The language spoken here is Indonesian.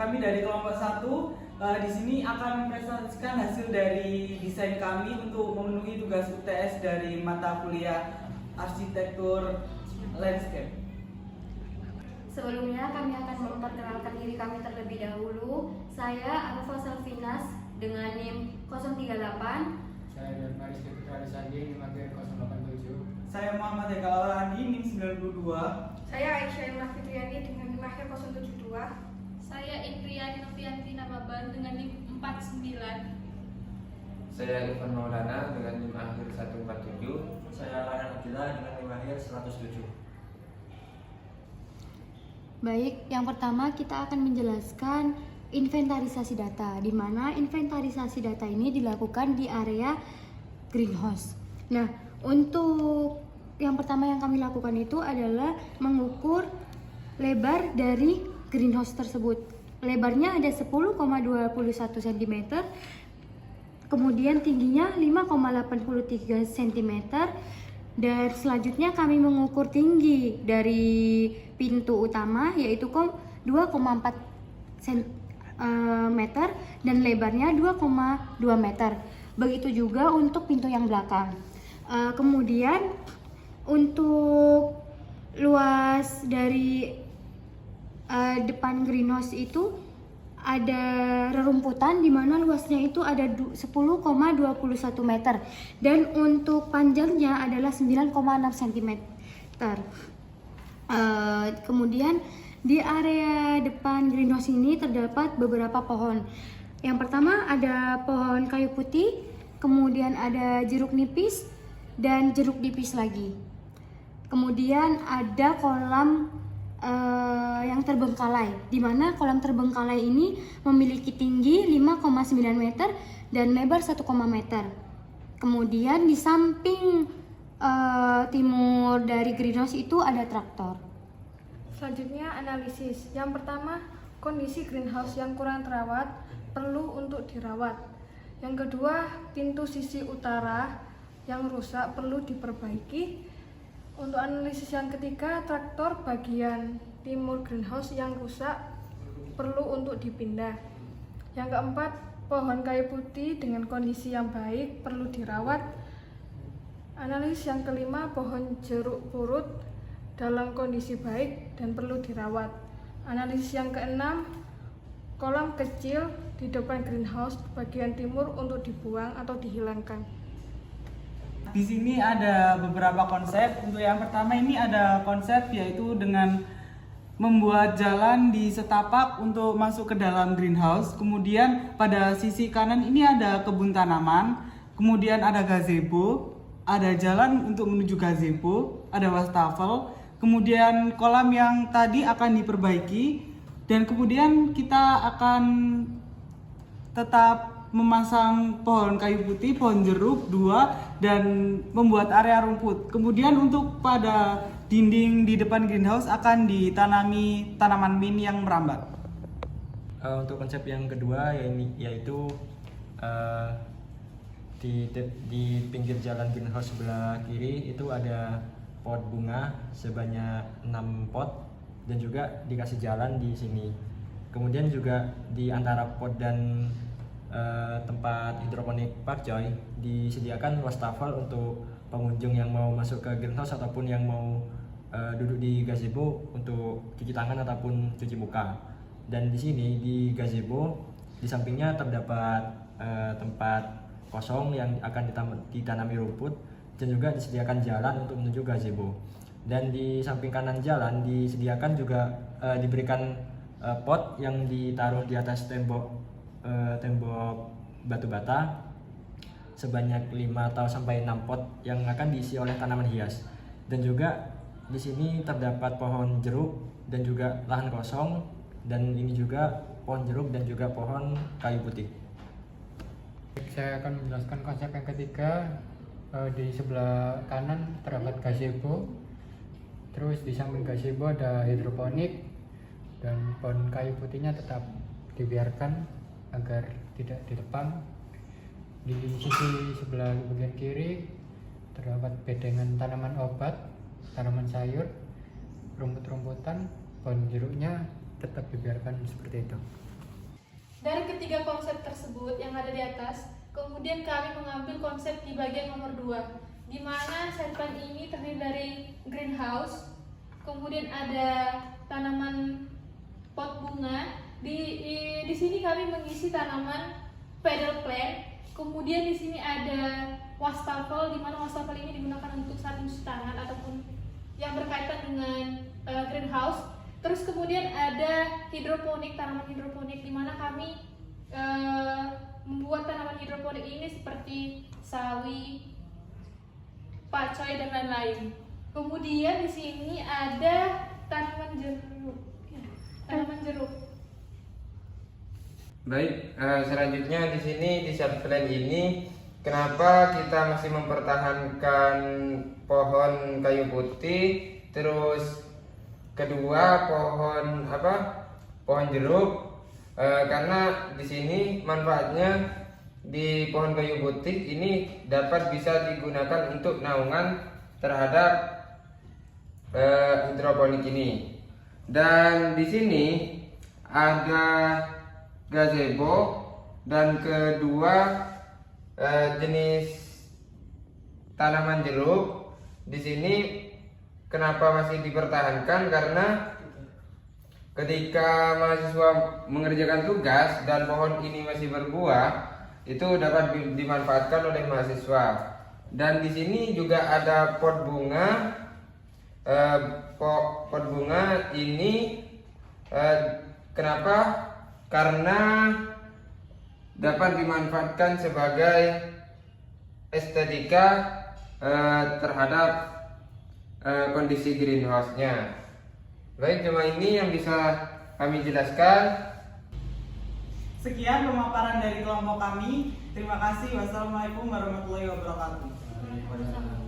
kami dari kelompok 1 di sini akan mempresentasikan hasil dari desain kami untuk memenuhi tugas UTS dari mata kuliah arsitektur landscape. Sebelumnya kami akan memperkenalkan diri kami terlebih dahulu. Saya Alfa Selvinas dengan NIM 038. Saya Darmaris Putra Sandi, NIM 087. Saya Muhammad Eka Laurandi, NIM 92. Saya Aisyah Imrah Fitriani dengan NIM 072. Saya Indriani Novianti Nababan dengan NIM 49. Saya Irfan Maulana dengan NIM akhir 147. Saya Rana Abdillah dengan NIM akhir 107. Baik, yang pertama kita akan menjelaskan inventarisasi data, di mana inventarisasi data ini dilakukan di area greenhouse. Nah, untuk yang pertama yang kami lakukan itu adalah mengukur lebar dari greenhouse tersebut. Lebarnya ada 10,21 cm, kemudian tingginya 5,83 cm, dan selanjutnya kami mengukur tinggi dari pintu utama yaitu 2,4 cm dan lebarnya 2,2 meter. Begitu juga untuk pintu yang belakang. Kemudian untuk luas dari depan greenhouse itu ada rerumputan di mana luasnya itu ada 10,21 meter dan untuk panjangnya adalah 9,6 cm. Kemudian di area depan greenhouse ini terdapat beberapa pohon. Yang pertama ada pohon kayu putih, kemudian ada jeruk nipis dan jeruk nipis lagi. Kemudian ada kolam yang terbengkalai, di mana kolam terbengkalai ini memiliki tinggi 5,9 meter dan lebar 1, meter. Kemudian di samping timur dari greenhouse itu ada traktor. Selanjutnya analisis. Yang pertama, kondisi greenhouse yang kurang terawat perlu untuk dirawat. Yang kedua, pintu sisi utara yang rusak perlu diperbaiki. Untuk analisis yang ketiga, traktor bagian timur greenhouse yang rusak perlu untuk dipindah. Yang keempat, pohon kayu putih dengan kondisi yang baik perlu dirawat. Analisis yang kelima, pohon jeruk purut dalam kondisi baik dan perlu dirawat. Analisis yang keenam, kolam kecil di depan greenhouse bagian timur untuk dibuang atau dihilangkan. Di sini ada beberapa konsep. Untuk yang pertama ini ada konsep yaitu dengan membuat jalan di setapak untuk masuk ke dalam greenhouse. Kemudian pada sisi kanan ini ada kebun tanaman, kemudian ada gazebo, ada jalan untuk menuju gazebo, ada wastafel, kemudian kolam yang tadi akan diperbaiki, dan kemudian kita akan tetap memasang pohon kayu putih, pohon jeruk 2, dan membuat area rumput. Kemudian untuk pada dinding di depan greenhouse akan ditanami tanaman mint yang merambat. Untuk konsep yang kedua yaitu di pinggir jalan greenhouse sebelah kiri itu ada pot bunga sebanyak 6 pot dan juga dikasih jalan di sini. Kemudian juga di antara pot dan tempat hidroponik pakcoy disediakan wastafel untuk pengunjung yang mau masuk ke greenhouse ataupun yang mau duduk di gazebo untuk cuci tangan ataupun cuci muka. Dan di sini di gazebo di sampingnya terdapat tempat kosong yang akan ditanami rumput dan juga disediakan jalan untuk menuju gazebo. Dan di samping kanan jalan disediakan juga diberikan pot yang ditaruh di atas tembok batu bata sebanyak 5 atau sampai 6 pot yang akan diisi oleh tanaman hias. Dan juga di sini terdapat pohon jeruk dan juga lahan kosong, dan ini juga pohon jeruk dan juga pohon kayu putih. Saya akan menjelaskan konsep yang ketiga. Di sebelah kanan terdapat gazebo, terus di samping gazebo ada hidroponik, dan pohon kayu putihnya tetap dibiarkan agar tidak di depan. Di sisi sebelah bagian kiri terdapat bedengan tanaman obat, tanaman sayur, rumput-rumputan, pohon jeruknya tetap dibiarkan seperti itu. Dari ketiga konsep tersebut yang ada di atas, kemudian kami mengambil konsep di bagian nomor 2, di mana serpent ini terdiri dari greenhouse, kemudian ada tanaman pot bunga. Di sini kami mengisi tanaman pedal plant. Kemudian di sini ada wastafel, di mana wastafel ini digunakan untuk saat mencuci tangan ataupun yang berkaitan dengan greenhouse. Terus kemudian ada hidroponik, tanaman hidroponik, di mana kami membuat tanaman hidroponik ini seperti sawi, pacoy dan lain-lain. Kemudian di sini ada tanaman jeruk. Tanaman jeruk. Baik, selanjutnya di sini di set plan ini kenapa kita masih mempertahankan pohon kayu putih, terus kedua pohon pohon jeruk, karena di sini manfaatnya di pohon kayu putih ini dapat bisa digunakan untuk naungan terhadap hidroponik ini. Dan di sini ada gazebo dan kedua jenis tanaman jeruk. Di sini kenapa masih dipertahankan? Karena ketika mahasiswa mengerjakan tugas dan pohon ini masih berbuah, itu dapat dimanfaatkan oleh mahasiswa. Dan di sini juga ada pot bunga. Pot bunga ini kenapa? Karena dapat dimanfaatkan sebagai estetika terhadap kondisi greenhouse-nya. Baik, cuma ini yang bisa kami jelaskan. Sekian pemaparan dari kelompok kami. Terima kasih. Wassalamualaikum warahmatullahi wabarakatuh.